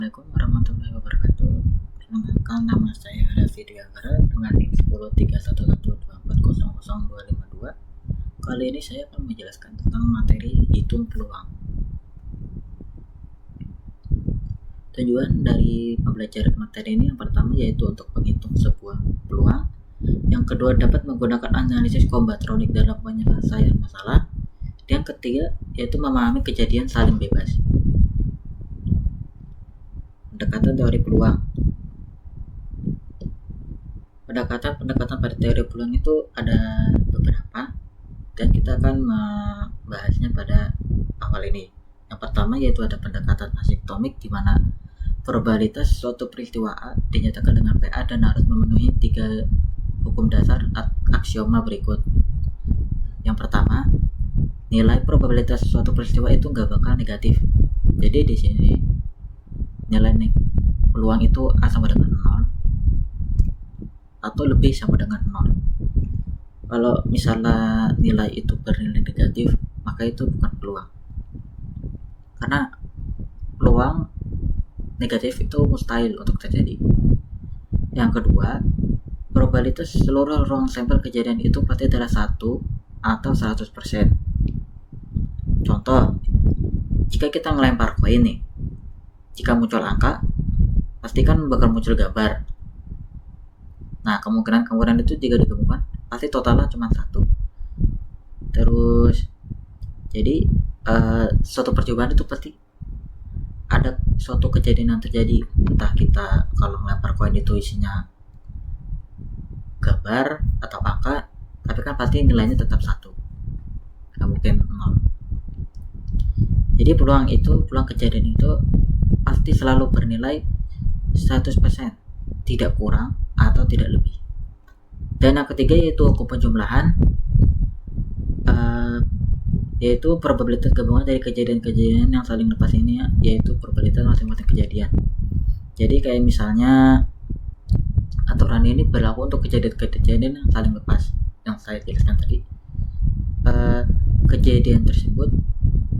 Assalamualaikum warahmatullahi wabarakatuh. Perkenalkan, nama saya Raffi Diagara dengan NIM 103112400252. Kali ini saya akan menjelaskan tentang materi hitung peluang. Tujuan dari pembelajaran materi ini yang pertama yaitu untuk menghitung sebuah peluang. Yang kedua dapat menggunakan analisis kombatronik dalam penyelesaian masalah. Yang ketiga yaitu memahami kejadian saling bebas. Pendekatan teori peluang. Pendekatan pada teori peluang itu ada beberapa dan kita akan membahasnya pada awal ini. Yang pertama yaitu ada pendekatan asiktomik di mana probabilitas suatu peristiwa A dinyatakan dengan PA dan harus memenuhi 3 hukum dasar aksioma berikut. Yang pertama, nilai probabilitas suatu peristiwa itu nggak bakal negatif. Jadi di sini nilai peluang itu A sama dengan 0 atau lebih sama dengan 0. Kalau misalnya nilai itu bernilai negatif, maka itu bukan peluang. Karena peluang negatif itu mustahil untuk terjadi. Yang kedua, probabilitas seluruh ruang sampel kejadian itu pasti adalah 1 atau 100%. Contoh, jika kita ngelempar koin nih, jika muncul angka, pasti kan bakal muncul gambar. Nah, kemungkinan itu jika digabungkan, pasti totalnya cuma 1. Terus, jadi suatu percobaan itu pasti ada suatu kejadian yang terjadi. Entah kita kalau ngelempar koin itu isinya gambar atau angka, tapi kan pasti nilainya tetap 1. Nggak mungkin 0. Jadi peluang kejadian itu pasti selalu bernilai 100%, tidak kurang atau tidak lebih. Dan yang ketiga yaitu hukum penjumlahan, yaitu probabilitas gabungan dari kejadian-kejadian yang saling lepas ini, yaitu probabilitas masing-masing kejadian. Jadi kayak misalnya aturan ini berlaku untuk kejadian-kejadian yang saling lepas yang saya jelaskan tadi. Kejadian tersebut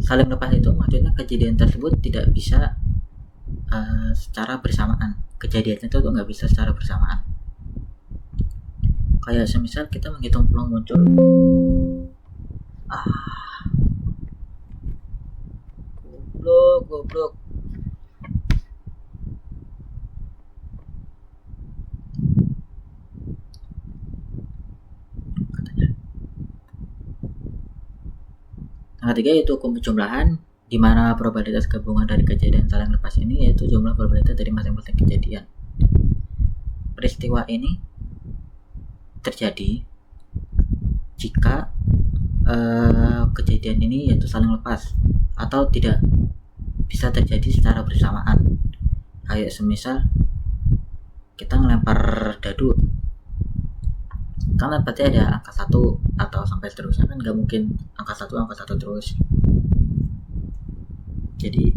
saling lepas itu maksudnya kejadian tersebut tidak bisa secara bersamaan. Kejadiannya itu nggak bisa secara bersamaan. Kayak semisal kita menghitung peluang muncul goblok Yang ketiga yaitu hukum penjumlahan, di mana probabilitas gabungan dari kejadian saling lepas ini yaitu jumlah probabilitas dari masing-masing kejadian. Peristiwa ini terjadi jika kejadian ini yaitu saling lepas atau tidak bisa terjadi secara bersamaan. Kayak semisal kita ngelempar dadu, kan berarti ada angka 1 atau sampai seterusnya, kan nggak mungkin angka 1 terus. Jadi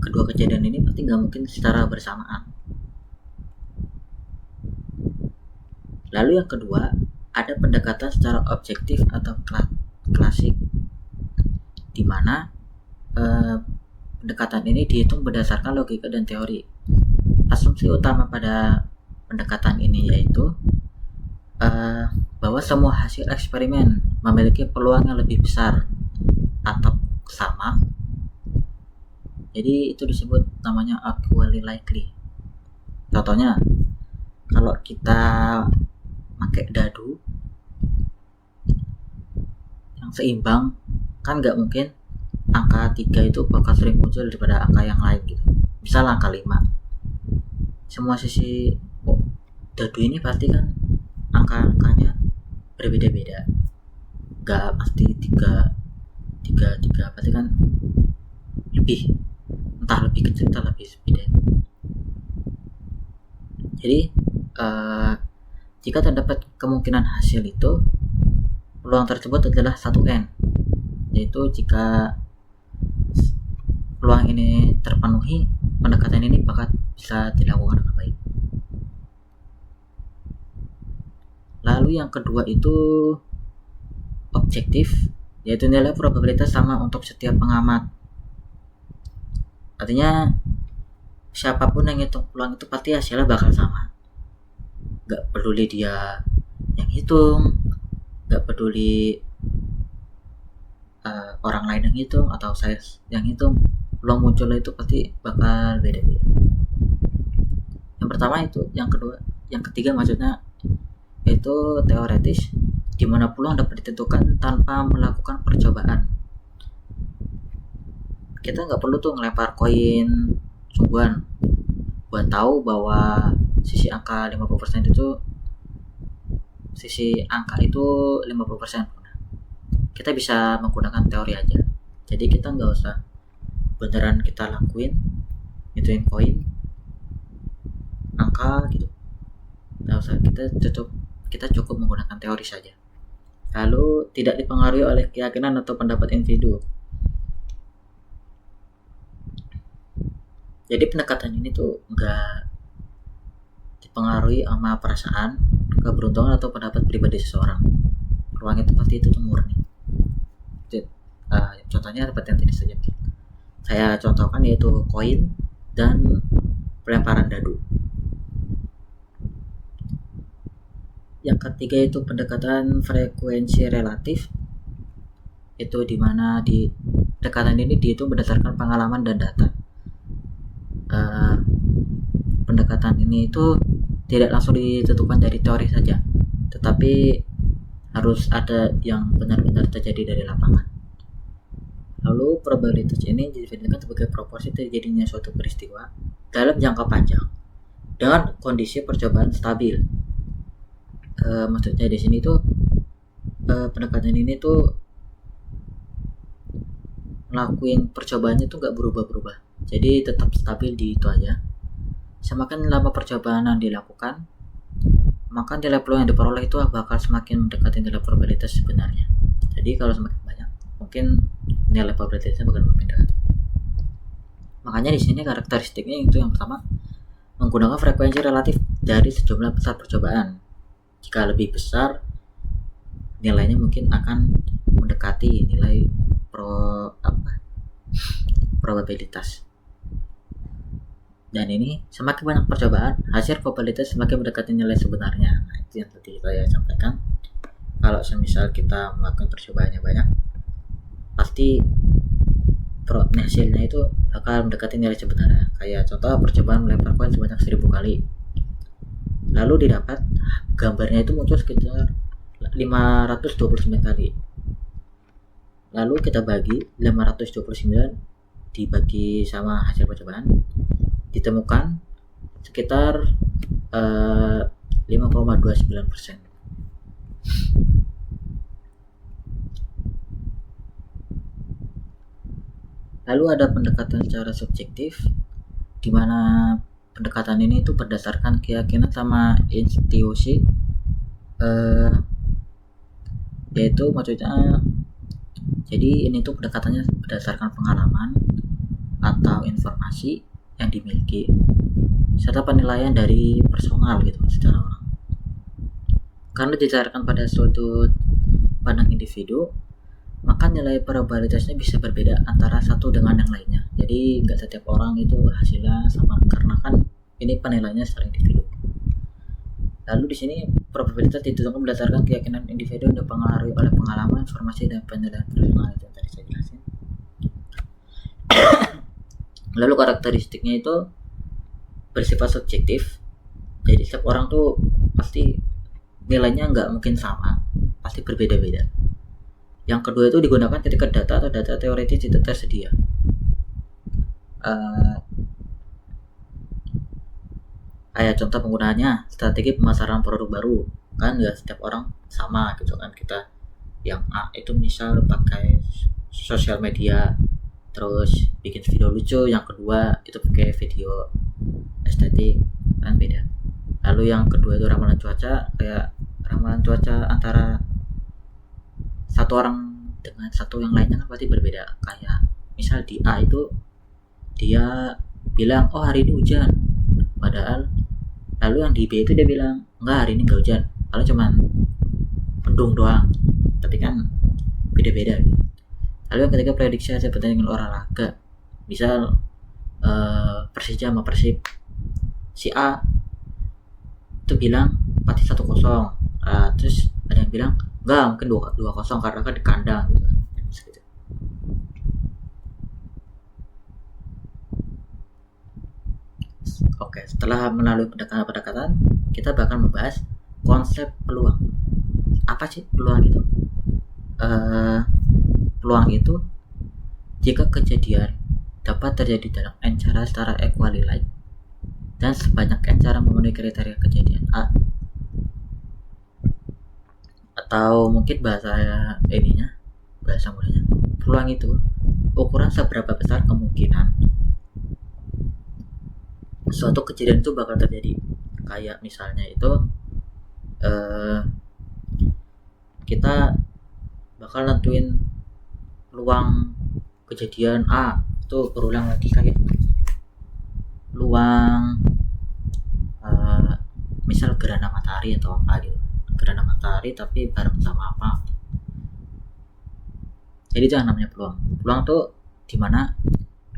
kedua kejadian ini pasti nggak mungkin secara bersamaan. Lalu yang kedua, ada pendekatan secara objektif atau klasik, di mana pendekatan ini dihitung berdasarkan logika dan teori. Asumsi utama pada pendekatan ini yaitu bahwa semua hasil eksperimen memiliki peluang yang lebih besar atau sama. Jadi itu disebut namanya equally likely. Contohnya, kalau kita pakai dadu yang seimbang, kan nggak mungkin angka 3 itu bakal sering muncul daripada angka yang lain gitu. Misal angka 5. Semua sisi dadu ini pasti kan angka-angkanya berbeda-beda. Nggak pasti 3 pasti kan lebih, entah lebih kecil entah lebih beda. Jadi jika terdapat kemungkinan hasil itu, peluang tersebut adalah 1N, yaitu jika peluang ini terpenuhi, pendekatan ini bakal bisa dilakukan dengan baik. Lalu yang kedua itu objektif, yaitu nilai probabilitas sama untuk setiap pengamat Artinya siapapun yang hitung peluang itu pasti hasilnya bakal sama. Gak peduli dia yang hitung, gak peduli orang lain yang hitung atau saya yang hitung, peluang munculnya itu pasti bakal beda-beda. Yang pertama itu, yang kedua, yang ketiga maksudnya yaitu teoretis, di mana peluang dapat ditentukan tanpa melakukan percobaan. Kita nggak perlu tuh ngelempar koin sungguhan buat tahu bahwa sisi angka 50% itu 50%. Kita bisa menggunakan teori aja. Jadi kita nggak usah beneran kita lakuin, ituin koin angka gitu. Nggak usah, kita cukup menggunakan teori saja. Lalu tidak dipengaruhi oleh keyakinan atau pendapat individu. Jadi pendekatan ini tuh nggak dipengaruhi sama perasaan, keberuntungan atau pendapat pribadi seseorang. Peluang itu pasti itu murni. Contohnya seperti yang tadi saya contohkan, yaitu koin dan pelemparan dadu. Yang ketiga itu pendekatan frekuensi relatif, itu dimana di pendekatan ini dihitung berdasarkan pengalaman dan data. Pendekatan ini itu tidak langsung ditentukan dari teori saja, tetapi harus ada yang benar-benar terjadi dari lapangan. Lalu probabilitas ini didefinisikan sebagai proporsi terjadinya suatu peristiwa dalam jangka panjang dengan kondisi percobaan stabil. Maksudnya di sini tuh pendekatan ini tuh ngelakuin percobaannya tuh nggak berubah-berubah, jadi tetap stabil di itu aja. Semakin lama percobaan yang dilakukan, maka nilai peluang yang diperoleh itu bakal semakin mendekati nilai probabilitas sebenarnya. Jadi kalau semakin banyak, mungkin nilai probabilitasnya bakal makin dekat. Makanya di sini karakteristiknya itu yang pertama, menggunakan frekuensi relatif dari sejumlah besar percobaan. Jika lebih besar, nilainya mungkin akan mendekati nilai probabilitas. Dan ini semakin banyak percobaan, hasil probabilitas semakin mendekati nilai sebenarnya. Nah, itu yang tadi saya sampaikan. Kalau semisal kita melakukan percobaannya banyak, pasti hasilnya itu akan mendekati nilai sebenarnya. Kayak contoh percobaan melempar koin sebanyak 1000 kali, lalu didapat gambarnya itu muncul sekitar 529 kali. Lalu kita bagi 529 dibagi sama hasil percobaan, ditemukan sekitar 5,29%. Lalu ada pendekatan secara subjektif, di mana pendekatan ini itu berdasarkan keyakinan sama institusi, yaitu maksudnya, jadi ini tuh pendekatannya berdasarkan pengalaman atau informasi yang dimiliki serta penilaian dari personal gitu secara orang. Karena didasarkan pada suatu pandang individu, maka nilai probabilitasnya bisa berbeda antara satu dengan yang lainnya. Jadi nggak setiap orang itu hasilnya sama, karena kan ini penilaiannya secara individu. Lalu di sini probabilitas ditentukan berdasarkan keyakinan individu yang dipengaruhi oleh pengalaman, informasi, dan penilaian personal itu yang tadi saya jelasin. Lalu karakteristiknya itu bersifat subjektif. Jadi setiap orang tuh pasti nilainya nggak mungkin sama, pasti berbeda-beda. Yang kedua itu digunakan ketika data atau data teoritis tidak tersedia. Kayak contoh penggunaannya, strategi pemasaran produk baru, kan nggak setiap orang sama gitu kan. Kita yang A itu misal pakai sosial media terus bikin video lucu, yang kedua itu pakai video estetik, kan beda. Lalu yang kedua itu ramalan cuaca, kayak ramalan cuaca antara satu orang dengan satu yang lainnya kan pasti berbeda. Kayak misal di A itu dia bilang oh hari ini hujan, padahal lalu yang di B itu dia bilang enggak, hari ini enggak hujan, kalau cuman mendung doang, tapi kan beda-beda gitu. Lalu yang ketiga prediksi hasil pertandingan olahraga, misal Persija sama Persib. Si A itu bilang pasti 1-0. Terus ada yang bilang enggak, mungkin 2-0 karena kan di kandang gitu kan. Oke, setelah melalui pendekatan-pendekatan, kita bakal membahas konsep peluang. Apa sih peluang itu? Peluang itu jika kejadian dapat terjadi dalam encara secara equally dan sebanyak encara memenuhi kriteria kejadian A, atau mungkin bahasa mudahnya, peluang itu ukuran seberapa besar kemungkinan suatu kejadian itu bakal terjadi. Kayak misalnya itu kita bakal nentuin peluang kejadian A itu berulang lagi, kayak peluang misal gerhana matahari atau apa gitu, gerhana matahari tapi bareng sama apa. Jadi itu yang namanya peluang. Peluang tuh dimana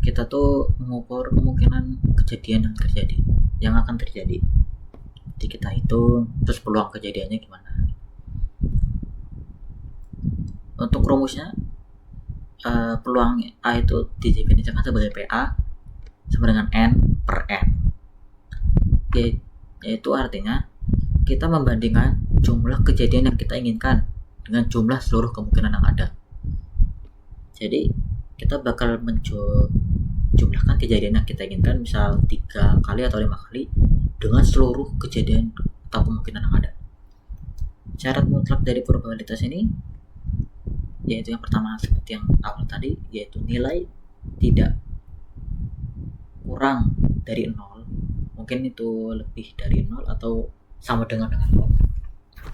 kita tuh mengukur kemungkinan kejadian yang akan terjadi. Jadi kita hitung terus peluang kejadiannya gimana. Untuk rumusnya, peluang A itu didefinisikan sebagai PA sama dengan N per N. Yaitu artinya kita membandingkan jumlah kejadian yang kita inginkan dengan jumlah seluruh kemungkinan yang ada. Jadi kita bakal menjumlahkan kejadian yang kita inginkan, misal 3 kali atau 5 kali, dengan seluruh kejadian atau kemungkinan yang ada. Syarat mutlak dari probabilitas ini yaitu yang pertama seperti yang awal tadi, yaitu nilai tidak kurang dari 0. Mungkin itu lebih dari 0 atau sama dengan 0,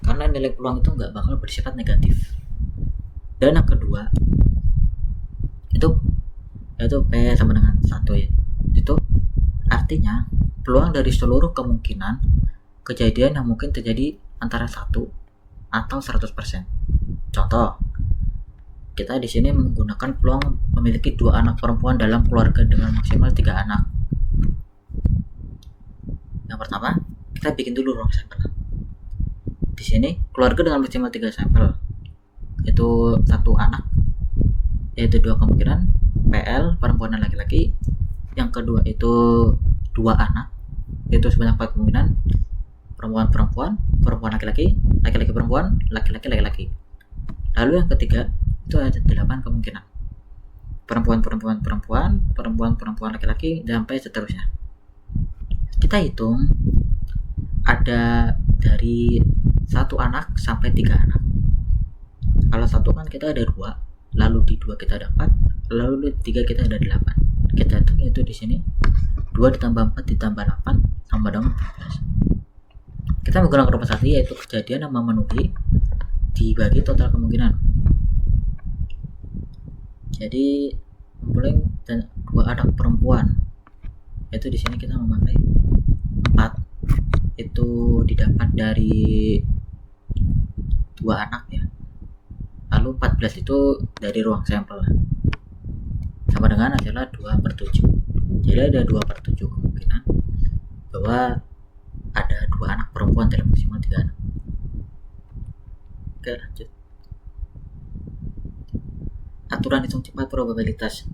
karena nilai peluang itu nggak bakal bersifat negatif. Dan yang kedua itu P sama dengan 1 ya. Itu artinya peluang dari seluruh kemungkinan kejadian yang mungkin terjadi antara 1 atau 100%. Contoh, kita di sini menggunakan peluang memiliki 2 anak perempuan dalam keluarga dengan maksimal 3 anak. Yang pertama, kita bikin dulu ruang sampel. Di sini keluarga dengan maksimal 3 sampel, itu 1 anak, yaitu 2 kemungkinan, PL perempuan dan laki-laki. Yang kedua itu 2 anak, yaitu sebanyak 4 kemungkinan, perempuan laki-laki, laki-laki perempuan, laki-laki laki-laki. Lalu yang ketiga itu ada 8 kemungkinan, perempuan laki-laki, dan sampai seterusnya. Kita hitung ada dari 1 anak sampai 3 anak. Kalau 1 kan kita ada 2, lalu di 2 kita ada 4, lalu di 3 kita ada 8. Kita hitung yaitu di sini 2 ditambah 4 ditambah 8 sama dengan 14. Kita menggunakan rumus asli, yaitu kejadian yang memenuhi dibagi total kemungkinan. Jadi mulai 2 anak perempuan, itu di sini kita memakai 4, itu didapat dari 2 anak ya. Lalu 14 itu dari ruang sampel, sama dengan adalah 2/7. Jadi ada 2/7 kemungkinan bahwa ada 2 anak perempuan dalam maksimal 3 anak. Oke, lanjut. Aturan hitung cepat probabilitas.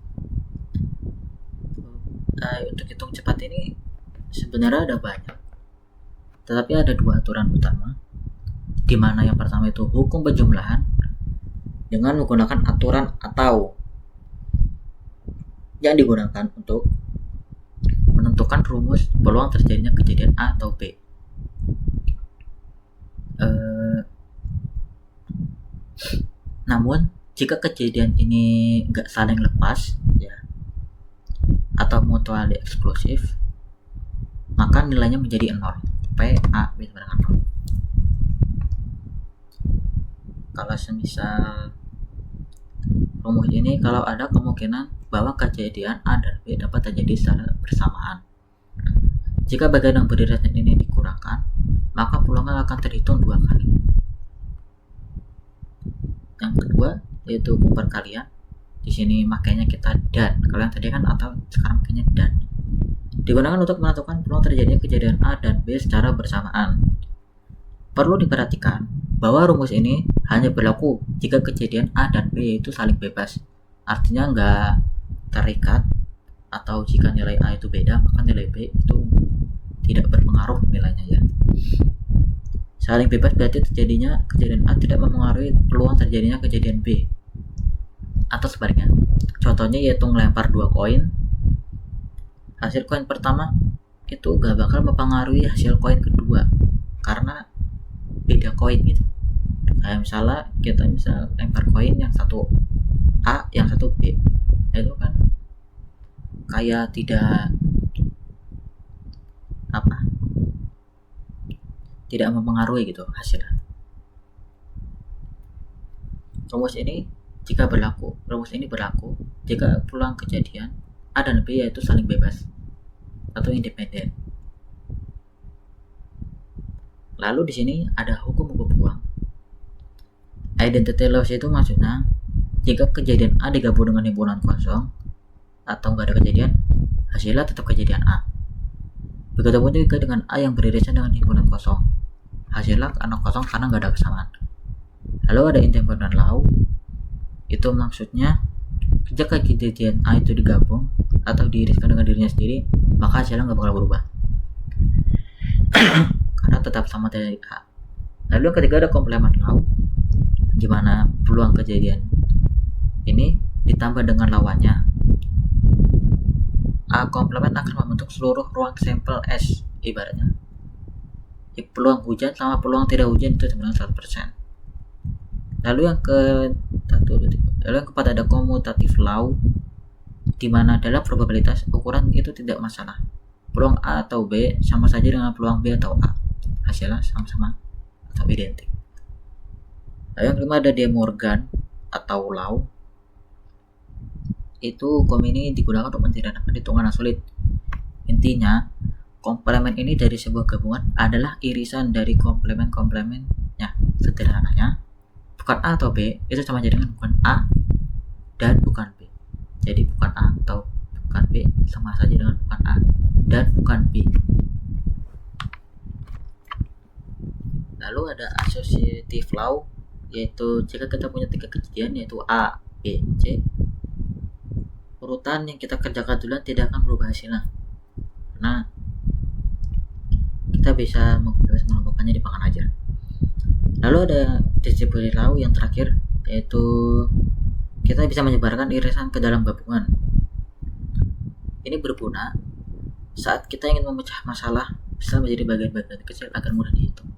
Untuk hitung cepat ini sebenarnya ada banyak, tetapi ada 2 aturan utama, di mana yang pertama itu hukum penjumlahan dengan menggunakan aturan atau, yang digunakan untuk menentukan rumus peluang terjadinya kejadian A atau B. Namun jika kejadian ini nggak saling lepas ya, atau mutually eksklusif, maka nilainya menjadi 0. P A B sama dengan 0. Kalau semisal rumus ini, kalau ada kemungkinan bahwa kejadian A dan B dapat terjadi secara bersamaan, jika bagian yang berdasarkan ini dikurangkan, maka peluangnya akan terhitung 2 kali. Yang kedua yaitu hukum perkalian. Di sini makanya kita dan, kalau yang tadi kan atau, sekarang makanya dan. digunakan untuk menentukan peluang terjadinya kejadian A dan B secara bersamaan. Perlu diperhatikan bahwa rumus ini hanya berlaku jika kejadian A dan B yaitu saling bebas. Artinya nggak terikat, atau jika nilai A itu beda maka nilai B itu tidak berpengaruh nilainya ya. Saling bebas berarti terjadinya kejadian A tidak mempengaruhi peluang terjadinya kejadian B, atau sebaliknya. Contohnya yaitu melempar 2 koin, hasil koin pertama itu gak bakal mempengaruhi hasil koin kedua karena beda koin gitu. Kayak misalnya kita lempar koin yang satu A, yang satu B, itu kan kayak tidak mempengaruhi gitu hasilnya. Rumus ini berlaku jika peluang kejadian A dan B yaitu saling bebas atau independen. Lalu di sini ada hukum-hukum peluang. Identity loss itu maksudnya jika kejadian A digabung dengan himpunan kosong atau nggak ada kejadian, hasilnya tetap kejadian A. Begitupun juga dengan A yang beririsan dengan himpunan kosong, hasilnya anak kosong karena nggak ada kesamaan. Lalu ada independent law, itu maksudnya jika kejadian A itu digabung atau diiriskan dengan dirinya sendiri, maka hasilnya nggak bakal berubah karena tetap sama dari A. Lalu yang ketiga ada complement law, di mana peluang kejadian ini ditambah dengan lawannya. A komplement akan membentuk seluruh ruang sampel S, ibaratnya peluang hujan sama peluang tidak hujan itu sebenarnya 100%. Lalu yang keempat ada commutative law, di mana dalam probabilitas ukuran itu tidak masalah. Peluang A atau B sama saja dengan peluang B atau A, hasilnya sama-sama atau identik. Lalu yang kelima ada De Morgan atau law. Itu hukum ini digunakan untuk menyederhanakan hitungan yang sulit. Intinya, komplemen ini dari sebuah gabungan adalah irisan dari komplemen-komplemennya. Sederhananya, bukan A atau B itu sama saja dengan bukan A dan bukan B. Jadi bukan A atau bukan B sama saja dengan bukan A dan bukan B. Lalu ada associative law, yaitu jika kita punya 3 kejadian yaitu A, B, C, urutan yang kita kerjakan duluan tidak akan berubah hasilnya karena kita bisa mengelompokkannya di pangkat aja. Lalu ada distributive law yang terakhir, yaitu kita bisa menyebarkan irisan ke dalam gabungan. Ini berguna saat kita ingin memecah masalah bisa menjadi bagian-bagian kecil agar mudah dihitung.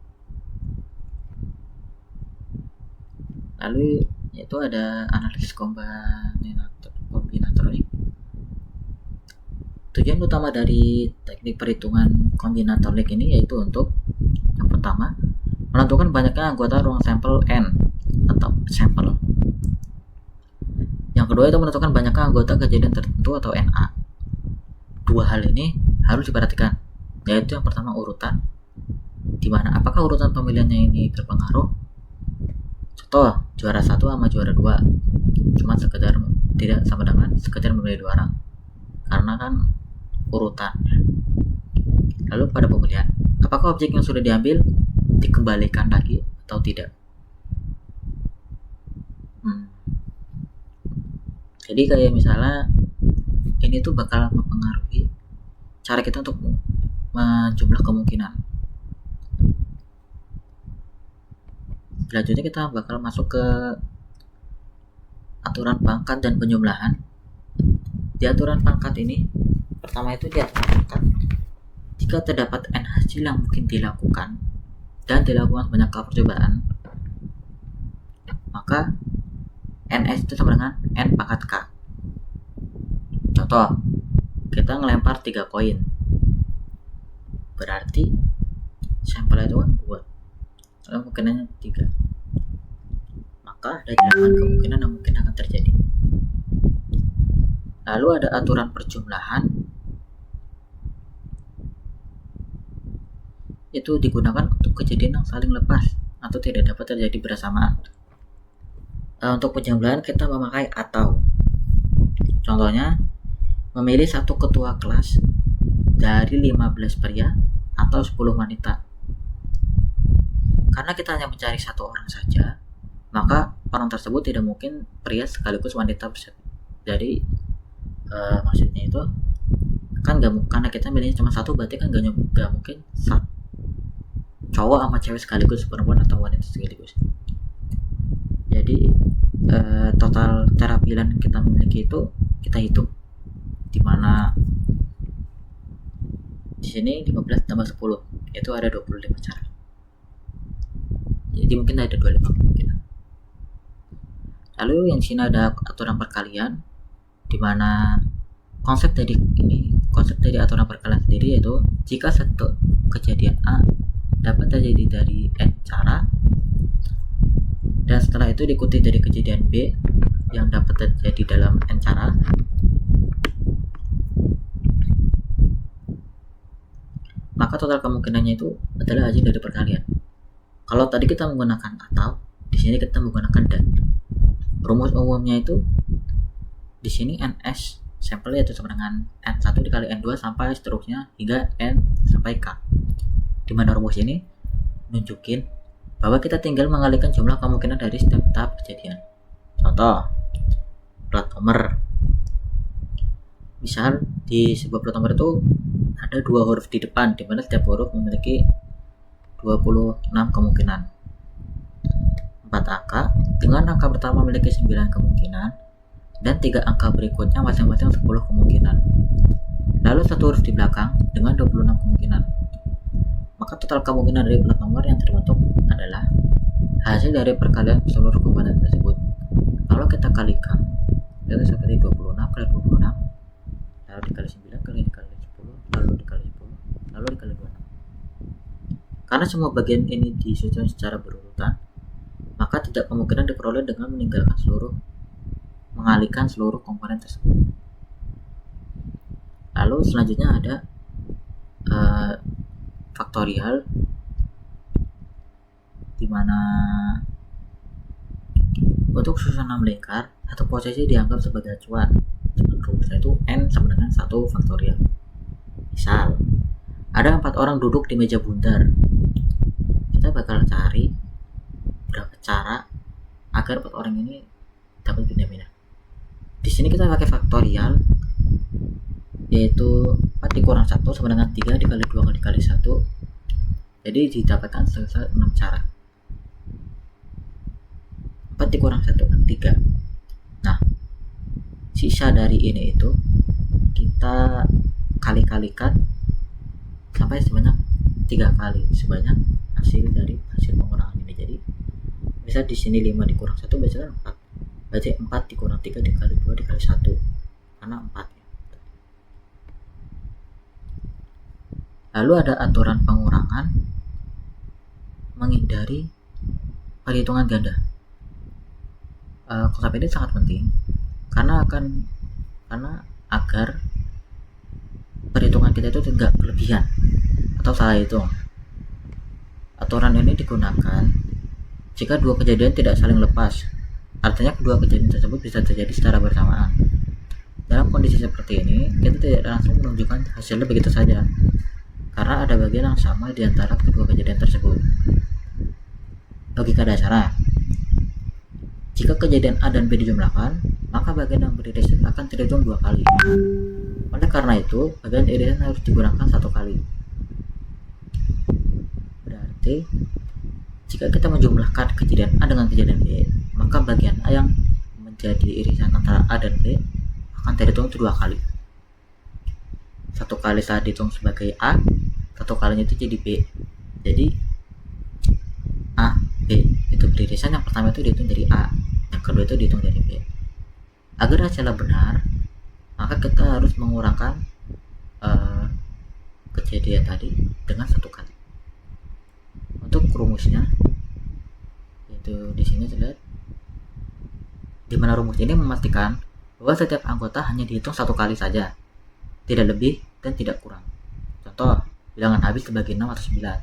Lalu yaitu ada analisis kombinatorik. Tujuan utama dari teknik perhitungan kombinatorik ini yaitu untuk yang pertama menentukan banyaknya anggota ruang sampel N atau sampel. Yang kedua itu menentukan banyaknya anggota kejadian tertentu atau NA. Dua hal ini harus diperhatikan, yaitu yang pertama urutan, di mana apakah urutan pemilihannya ini berpengaruh. Contoh, juara 1 sama juara 2 cuma sekedar tidak sama dengan sekedar memilih 2 orang karena kan urutan. Lalu pada pemilihan, apakah objek yang sudah diambil dikembalikan lagi atau tidak? Jadi kayak misalnya ini tuh bakal mempengaruhi cara kita untuk menjumlah kemungkinan. Selanjutnya kita bakal masuk ke aturan pangkat dan penjumlahan. Di aturan pangkat ini, pertama itu di aturan pangkat, jika terdapat n hasil yang mungkin dilakukan dan dilakukan banyak kali percobaan, maka ns itu sama dengan n pangkat k. Contoh, kita ngelempar 3 koin, berarti sampel itu kan 2, lalu kemungkinannya 3, maka ada 8 kemungkinan yang mungkin akan terjadi. Lalu ada aturan perjumlahan, itu digunakan untuk kejadian yang saling lepas atau tidak dapat terjadi bersamaan. Untuk penjumlahan kita memakai atau. Contohnya, memilih satu ketua kelas dari 15 pria atau 10 wanita. Karena kita hanya mencari satu orang saja, maka orang tersebut tidak mungkin pria sekaligus wanita. Jadi maksudnya itu kan karena kita milihnya cuma satu, berarti kan gak mungkin cowok sama cewek sekaligus, perempuan atau wanita sekaligus. Jadi total cara pilihan kita memiliki itu kita hitung, dimana di sini 15 tambah 10 itu ada 25 cara. Jadi mungkin ada 25 kemungkinan. Lalu yang sini ada aturan perkalian, dimana konsep dari aturan perkalian sendiri yaitu jika satu kejadian A dapat terjadi dari N cara, dan setelah itu diikuti dari kejadian B yang dapat terjadi dalam N cara, maka total kemungkinannya itu adalah hasil dari perkalian. Kalau tadi kita menggunakan atau, di sini kita menggunakan dan. Rumus umumnya itu di sini NS sampel yaitu sama dengan N1 dikali N2 sampai seterusnya hingga N sampai K. Di mana rumus ini nunjukin bahwa kita tinggal mengalihkan jumlah kemungkinan dari setiap tahap kejadian. Contoh, plat nomor. Misal di sebuah plat nomor itu ada 2 huruf di depan, di mana setiap huruf memiliki 26 kemungkinan. 4 angka, dengan angka pertama memiliki 9 kemungkinan dan 3 angka berikutnya masing-masing 10 kemungkinan. Lalu satu huruf di belakang dengan 26 kemungkinan. Maka total kemungkinan dari plat nomor yang terbentuk adalah hasil dari perkalian seluruh komponen tersebut. Kalau kita kalikan, itu seperti 26 kali 26, lalu dikali 9 kali dikali 10, lalu dikali 10, lalu dikali 26. Karena semua bagian ini disusun secara berurutan, maka tidak kemungkinan diperoleh dengan mengalihkan seluruh komponen tersebut. Lalu selanjutnya ada faktorial, di mana untuk susunan lingkar atau posisi dianggap sebagai acuan. Rumusnya itu N sama dengan 1 faktorial. Misal, ada 4 orang duduk di meja bundar. Kita bakal cari berapa cara agar 4 orang ini dapat pindah-pindah. Di sini kita pakai faktorial, yaitu 4 dikurang 1 sama dengan 3 dikali 2 kali dikali 1. Jadi didapatkan selesai 6 cara. 4 dikurang 1 kan 3. Nah, sisa dari ini itu kita kali-kalikan sampai sebanyak 3 kali, sebanyak hasil pengurangan ini. Jadi bisa di sini 5 dikurang 1 biasanya 4. Berarti 4 dikurang 3 dikali 2 dikali 1. Karena 4 ya. Lalu ada aturan pengurangan menghindari perhitungan ganda. Konsep ini sangat penting karena agar perhitungan kita itu tidak berlebihan atau salah hitung. Aturan ini digunakan jika dua kejadian tidak saling lepas, artinya kedua kejadian tersebut bisa terjadi secara bersamaan. Dalam kondisi seperti ini, kita tidak langsung menunjukkan hasilnya begitu saja, karena ada bagian yang sama di antara kedua kejadian tersebut. Logika dasarnya, jika kejadian A dan B dijumlahkan, maka bagian yang beririsan akan terhitung 2 kali. Oleh karena itu, bagian irisan harus digunakan 1 kali. Berarti, jika kita menjumlahkan kejadian A dengan kejadian B, maka bagian A yang menjadi irisan antara A dan B akan terhitung 2 kali. 1 kali saat dihitung sebagai A, 1 kalinya itu jadi B. Jadi A, B itu beririsan, yang pertama itu dihitung dari A, yang kedua itu dihitung dari B. Agar hasilnya benar, maka kita harus mengurangkan kejadian tadi dengan 1 kali. Untuk rumusnya, yaitu di sini terlihat, di mana rumus ini memastikan bahwa setiap anggota hanya dihitung 1 kali saja, tidak lebih dan tidak kurang. Contoh, bilangan habis dibagi 6 atau 9.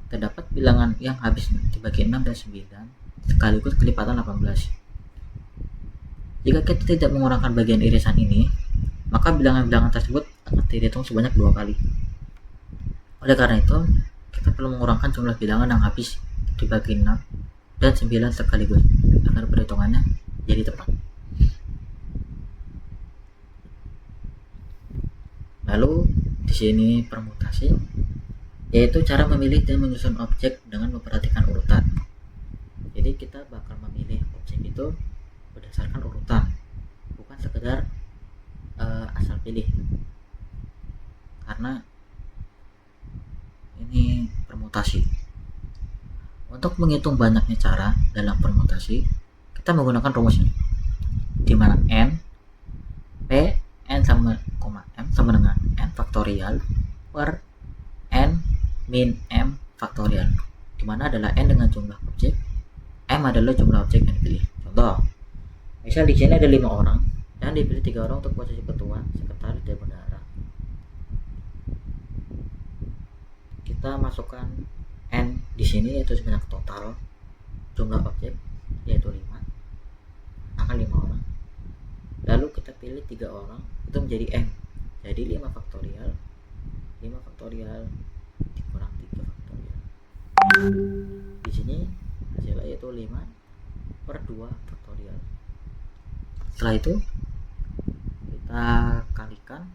Terdapat bilangan yang habis dibagi 6 dan 9 sekaligus kelipatan 18. Jika kita tidak mengurangkan bagian irisan ini, maka bilangan-bilangan tersebut akan dihitung sebanyak 2 kali. Oleh karena itu, kita perlu mengurangkan jumlah bilangan yang habis dibagi 6 dan 9 sekaligus agar perhitungannya jadi tepat. Lalu di sini permutasi, yaitu cara memilih dan menyusun objek dengan memperhatikan urutan. Jadi kita bakal memilih objek itu berdasarkan urutan, bukan sekedar asal pilih. Karena ini permutasi. Untuk menghitung banyaknya cara dalam permutasi, kita menggunakan rumus ini, di mana n sama m sama dengan n faktorial per n min m faktorial, di mana adalah n dengan jumlah objek, m adalah jumlah objek yang dipilih. Contoh, misal di sini ada 5 orang dan dipilih 3 orang untuk posisi ketua, sekretaris, dan bendahara. Kita masukkan n di sini, yaitu sebanyak total jumlah objek, yaitu 5, akan 5 orang. Lalu kita pilih 3 orang, itu menjadi m. Jadi 5 faktorial dikurang 3 faktorial. Di sini hasilnya yaitu 5 per 2 faktorial. Setelah itu kita kalikan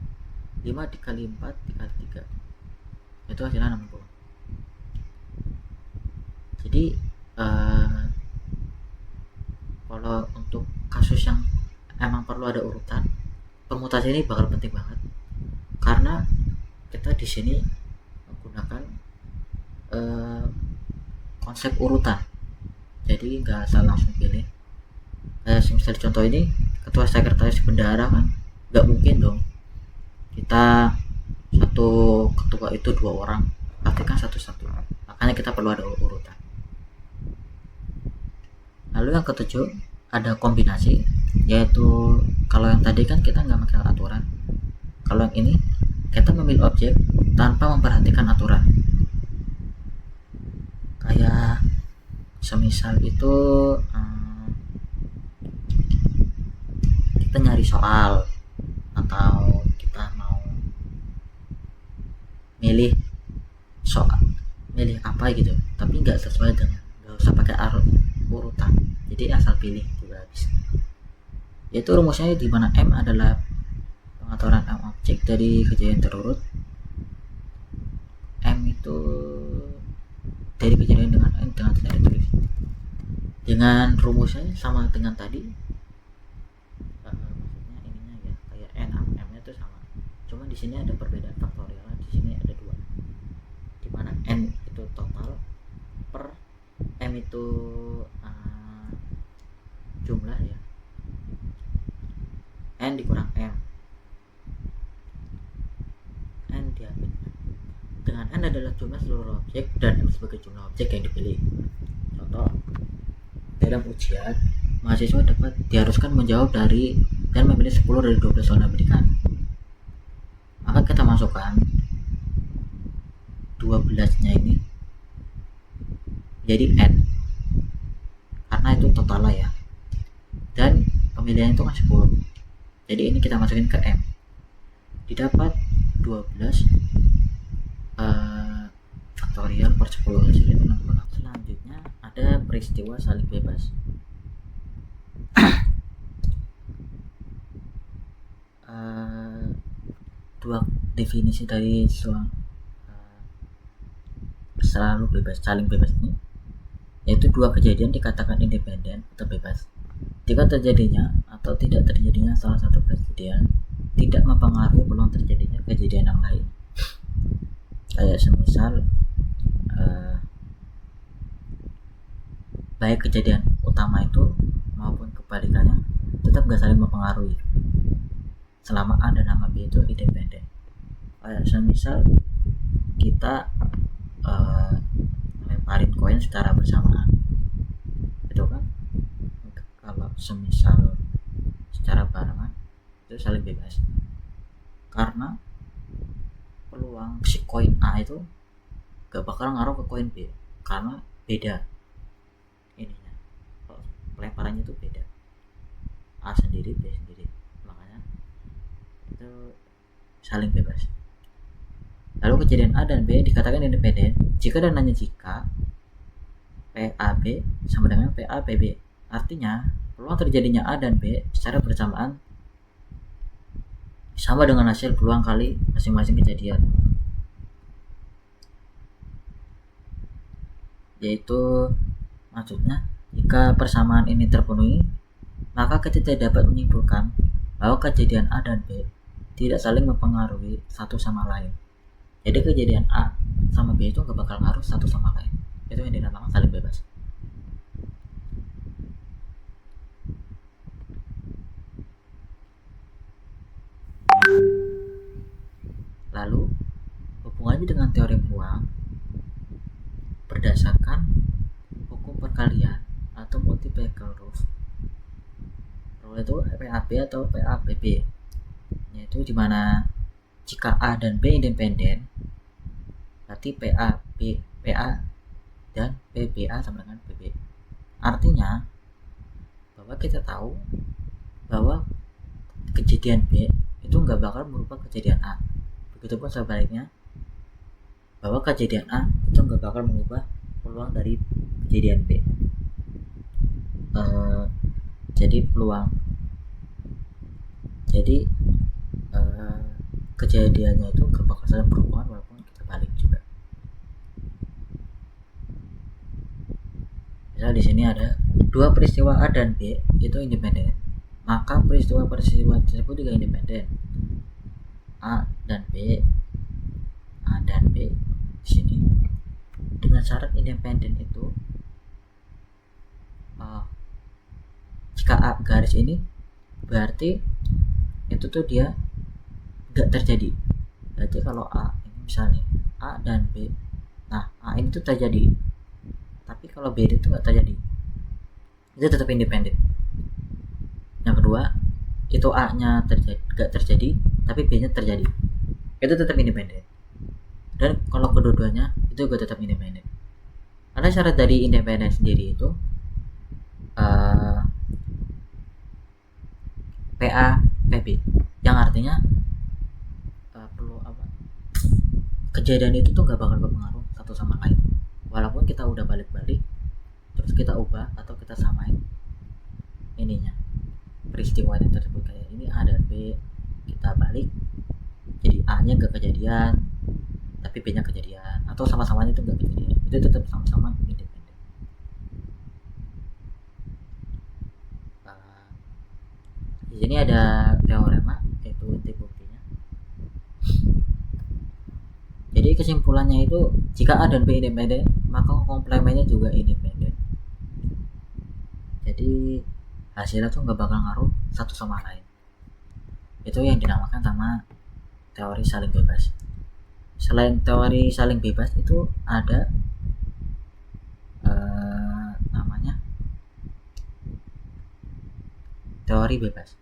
5 dikali 4 dikali 3, itu hasilnya 60. Jadi kalau untuk kasus yang emang perlu ada urutan, permutasi ini bakal penting banget, karena kita di sini menggunakan konsep urutan. Jadi nggak asal langsung pilih. Kayak misalnya contoh ini, ketua, sekretaris, bendahara, kan nggak mungkin dong kita satu ketua itu 2 orang, pasti kan satu-satu. Makanya kita perlu ada urutan. Lalu yang ketujuh, ada kombinasi, yaitu kalau yang tadi kan kita nggak pakai aturan, kalau yang ini kita memilih objek tanpa memperhatikan aturan. Kayak semisal itu kita nyari soal, atau kita mau milih soal, milih apa gitu, tapi nggak sesuai dengan, nggak usah pakai urutan, jadi asal pilih juga bisa. Yaitu rumusnya di mana m adalah pengaturan m objek dari kejadian terurut, m itu dari kejadian dengan n dengan tidak ditulis. Dengan rumusnya sama dengan tadi, maksudnya ininya ya kayak n sama m nya itu sama, cuma di sini ada perbedaan faktorial, di sini ada 2, di mana n itu total per m itu jumlah ya, n dikurang m, n diambil dengan n adalah jumlah seluruh objek dan m sebagai jumlah objek yang dipilih. Contoh, dalam ujian mahasiswa dapat diharuskan menjawab dari dan memilih 10 dari 12 soal yang diberikan, maka kita masukkan 12 nya ini jadi n, karena itu total lah ya, dan pemilihan itu kan 10, jadi ini kita masukin ke m, didapat 12 faktorial per 10 hasilnya 66. Selanjutnya ada peristiwa saling bebas. Dua definisi dari selalu bebas, saling bebas ini, yaitu dua kejadian dikatakan independen atau bebas jika terjadinya atau tidak terjadinya salah satu kejadian tidak mempengaruhi peluang terjadinya kejadian yang lain. Kayak semisal baik kejadian utama itu maupun kebalikannya tetap gak saling mempengaruhi selama A dan nama B itu independen. Kayak semisal kita melemparin koin secara bersamaan, itu kan kalau semisal secara barengan itu saling bebas, karena peluang si koin A itu gak bakal ngaruh ke koin B karena beda ininya, pelemparannya itu beda, A sendiri B sendiri, makanya itu saling bebas. Lalu kejadian A dan B dikatakan independen jika dan hanya jika PAB sama dengan PAPB. Artinya, peluang terjadinya A dan B secara bersamaan sama dengan hasil peluang kali masing-masing kejadian. Yaitu maksudnya, jika persamaan ini terpenuhi, maka kita tidak dapat menyimpulkan bahwa kejadian A dan B tidak saling mempengaruhi satu sama lain. Jadi kejadian A sama B itu gak bakal ngaruh satu sama lain. Itu yang dinamakan saling bebas. Lalu hubungannya dengan teori peluang berdasarkan hukum perkalian atau multiplicative rule. Rule itu PAB atau PABB, yaitu dimana jika A dan B independen, berarti PA dan PBA sama dengan PB. Artinya bahwa kita tahu bahwa kejadian B itu nggak bakal merubah kejadian A. Begitupun sebaliknya, bahwa kejadian A itu nggak bakal mengubah peluang dari kejadian B. Jadi kejadiannya itu nggak bakal saling berhubungan walaupun kita balik juga. Misal di sini ada dua peristiwa A dan B itu independen, maka peristiwa tersebut juga independen. A dan B di sini dengan syarat independen itu jika A garis ini berarti itu tuh dia nggak terjadi. Berarti kalau A ini misalnya A dan B, nah A ini tuh terjadi, tapi kalau B itu nggak terjadi, itu tetap independen. Yang kedua, itu A nya nggak terjadi tapi B nya terjadi, itu tetap independen. Dan kalau kedua-duanya itu juga tetap independen. Karena syarat dari independen sendiri itu PA PB, yang artinya kejadian itu tuh gak bakal berpengaruh satu sama lain. Walaupun kita udah balik-balik, terus kita ubah atau kita samain ininya, peristiwanya tersebut, kayak ini A dan B kita balik, jadi A nya gak kejadian tapi B nya kejadian, atau sama-samanya itu gak kejadian, itu tetap sama-sama independen. Di sini ada teorema, yaitu inti buktinya. Jadi kesimpulannya itu jika A dan B independen, maka komplemennya juga independen. Jadi hasilnya tuh nggak bakal ngaruh satu sama lain. Itu yang dinamakan sama teori saling bebas. Selain teori saling bebas itu ada namanya teori bebas.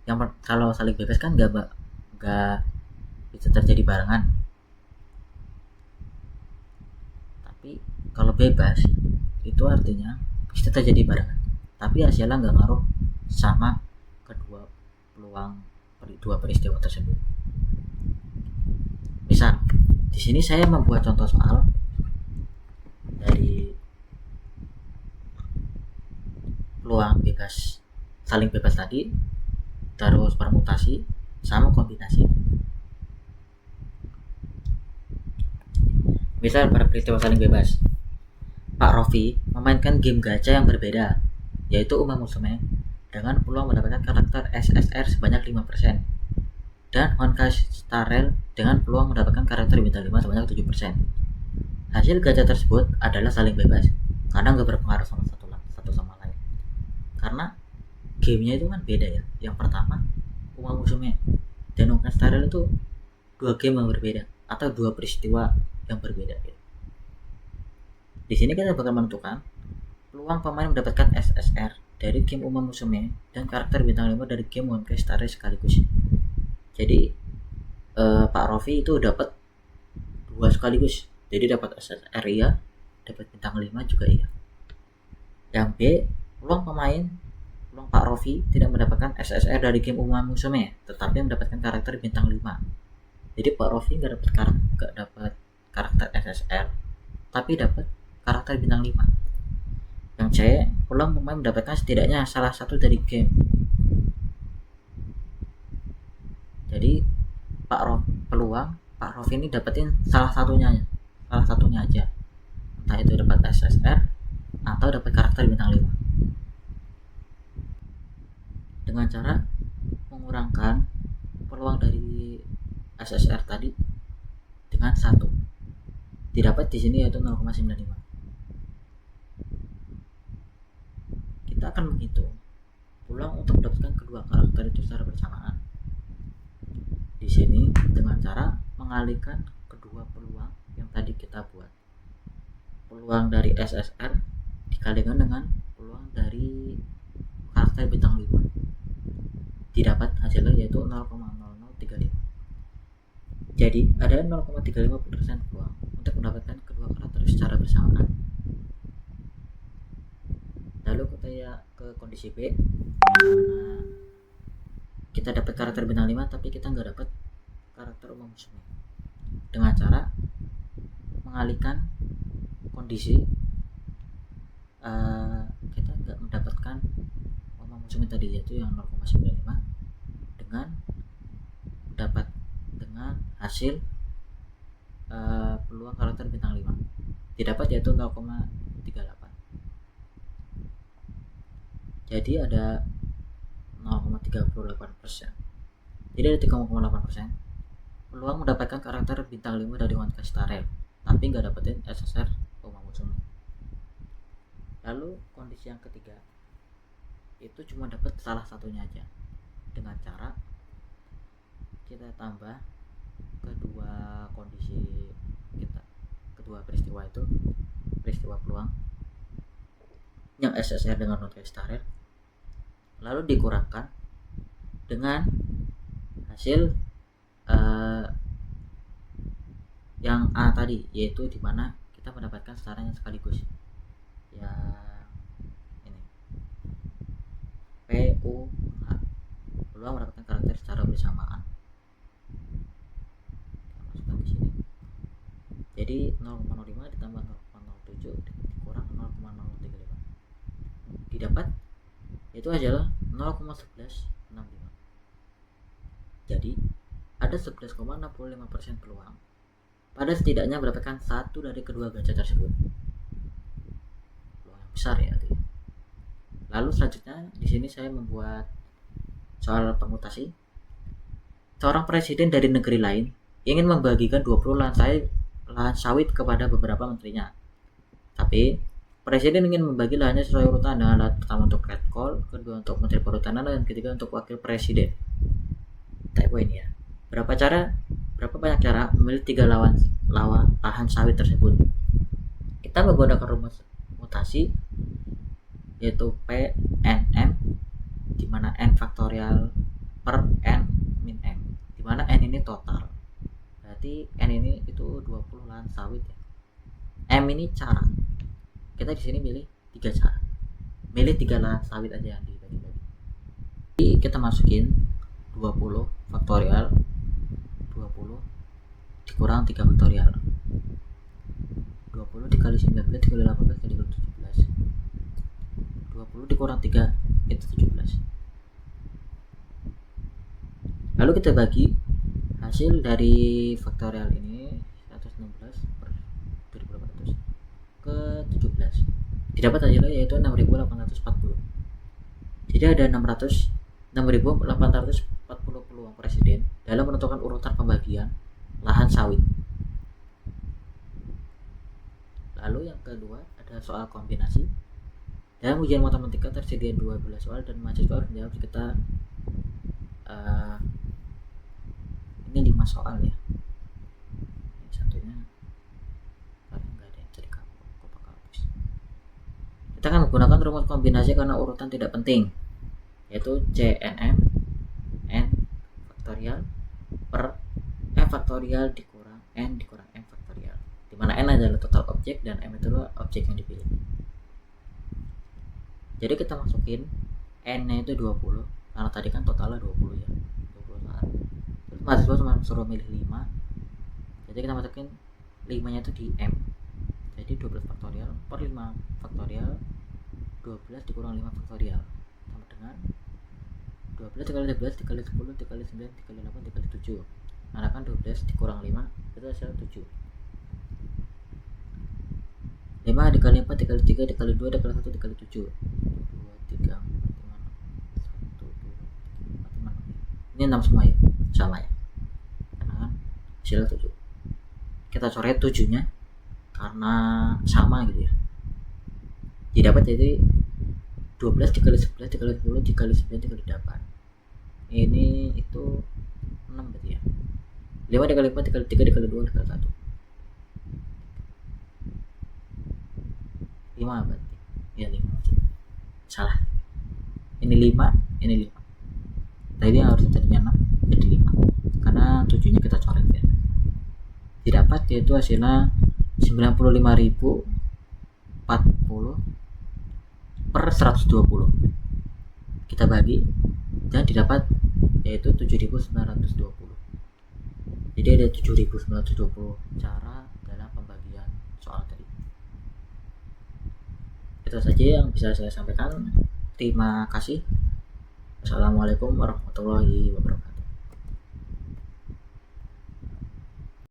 Yang kalau saling bebas kan nggak bisa terjadi barengan. Tapi kalau bebas itu artinya bisa terjadi barengan, tapi hasilnya nggak ngaruh sama kedua peluang dua peristiwa tersebut. Misal di sini saya membuat contoh soal dari peluang bebas saling bebas tadi, terus permutasi sama kombinasi. Misal pada peristiwa saling bebas, Pak Rofi memainkan game gacha yang berbeda, yaitu Uma Musume dengan peluang mendapatkan karakter SSR sebanyak 5%, dan Honkai Star Rail dengan peluang mendapatkan karakter bintang 5 sebanyak 7%. Hasil gacha tersebut adalah saling bebas karena nggak berpengaruh sama satu sama lain. Karena gamenya itu kan beda ya. Yang pertama Uma Musume dan Honkai Star Rail itu dua game yang berbeda atau dua peristiwa yang berbeda. Di sini kita bakal menentukan peluang pemain mendapatkan SSR dari game Uma Musume dan karakter bintang 5 dari game Honkai Star Rail sekaligus. Jadi Pak Rofi itu dapat dua sekaligus. Jadi dapat SSR iya, dapat bintang 5 juga iya. Yang B, peluang peluang Pak Rofi tidak mendapatkan SSR dari game Uma Musume, tetapi mendapatkan karakter bintang 5. Jadi Pak Rofi nggak dapat karakter SSR, tapi dapat karakter bintang 5. Yang C, peluang pemain mendapatkan setidaknya salah satu dari game. Jadi peluang Pak Rofi ini dapetin salah satunya aja, entah itu dapat SSR atau dapat karakter bintang 5, dengan cara mengurangkan peluang dari SSR tadi dengan 1 didapat di sini, yaitu 0,95. Kita akan menghitung peluang untuk mendapatkan kedua karakter itu secara bersamaan di sini dengan cara mengalihkan kedua peluang yang tadi kita buat. Peluang dari SSR dikalikan dengan peluang dari karakter bintang 5, didapat hasilnya yaitu 0,0035. Jadi ada 0,35% peluang untuk mendapatkan kedua karakter secara bersamaan. Lalu kita ya ke kondisi B, dimana kita dapat karakter bintang 5 tapi kita nggak dapat karakter umum musuhnya, dengan cara mengalihkan kondisi kita nggak mendapatkan umum musuhnya tadi, yaitu yang 0,95 dengan hasil peluang karakter bintang 5 didapat yaitu 0,38. Jadi ada 0,38%. Jadi ada 3,8% peluang mendapatkan karakter bintang 5 dari One Starel, tapi nggak dapetin SSR Uma Musume. Lalu kondisi yang ketiga itu cuma dapat salah satunya aja, dengan cara kita tambah kedua kondisi kita, kedua peristiwa itu, peristiwa peluang yang SSR dengan One Starel, lalu dikurangkan dengan hasil yang A tadi, yaitu dimana kita mendapatkan setaranya sekaligus yang ini PUH, peluang mendapatkan karakter secara bersamaan. Kita masukkan di sini. Jadi 0,05 ditambah 0,07 dikurang 0,035 didapat itu adalah 0,1165. Jadi ada 11,65% peluang pada setidaknya mendapatkan satu dari kedua gacha tersebut. Peluang yang besar ya. Lalu selanjutnya di sini saya membuat soal permutasi. Seorang presiden dari negeri lain ingin membagikan 20 lahan sawit kepada beberapa menterinya. Tapi presiden ingin membagi lahannya sesuai urutan, dengan lahan pertama untuk red call, kedua untuk menteri perhutanan, dan ketiga untuk wakil presiden. Typo ini ya. Berapa banyak cara memilih 3 lahan sawit tersebut? Kita menggunakan rumus mutasi yaitu PNM, di mana n faktorial per n min m, di mana n ini total. Berarti n ini itu 20 lahan sawit ya. M ini cara. Kita di sini milih 3 cara. Milih 3 lahan sawit aja yang dibagi-bagi. Jadi kita masukin 20 faktorial 20 dikurang 3 faktorial, 20 dikali 19 dikali 18 dikali 17, 20 dikurang 3 itu 17. Lalu kita bagi hasil dari faktorial ini 116 per 1800 ke 17, didapat hasilnya yaitu 6840. Jadi ada 6840 peluang presiden dalam menentukan urutan pembagian lahan sawit. Lalu yang kedua ada soal kombinasi. Dalam ujian matematika tersedia 12 soal dan mahasiswa harus menjawab sekitar ini 5 soal ya. Yang satunya karena nggak ada yang jadi kopak hapus. Kita akan menggunakan rumus kombinasi karena urutan tidak penting, yaitu CNM n faktorial per m faktorial dikurang n dikurang m faktorial, dimana n adalah total objek dan m itu adalah objek yang dipilih. Jadi kita masukin N nya itu 20 karena tadi kan totalnya 20 ya, 20 soal. Terus mahasiswa cuma suruh milih 5, jadi kita masukin 5 nya itu di M, jadi 12 faktorial per 5 faktorial 12 dikurang 5 faktorial sama dengan 12 dikali 11 dikali 10 dikali 9 dikali 8 dikali 7. Karena kan 12 dikurang 5 itu hasil 7. 5 dikali 4 dikali 3 dikali 2 dikali 1 dikali 7. 2, 3, 4, 5, 1, 2, 3, 4, 5, 6. Ini 6 semua ya, sama ya. Karena kan hasil 7. Kita coret 7 nya karena sama gitu ya. Didapat jadi 12 dikali 11 dikali 10 dikali 9 dikali 8. Ini itu 6 berarti ya. 5 dikali 4 dikali 3 dikali 2 dikali 1. 5 berarti. Ya 5. Salah. Ini 5, ini 5. Tadi harus jadinya 6 jadi 5. Karena 7-nya kita coret ya. Didapat yaitu hasilnya 95.040 per 120. Kita bagi dan didapat yaitu 7.920. Jadi ada 7.920 cara dalam pembagian soal tadi. Itu saja yang bisa saya sampaikan. Terima kasih. Assalamualaikum warahmatullahi wabarakatuh.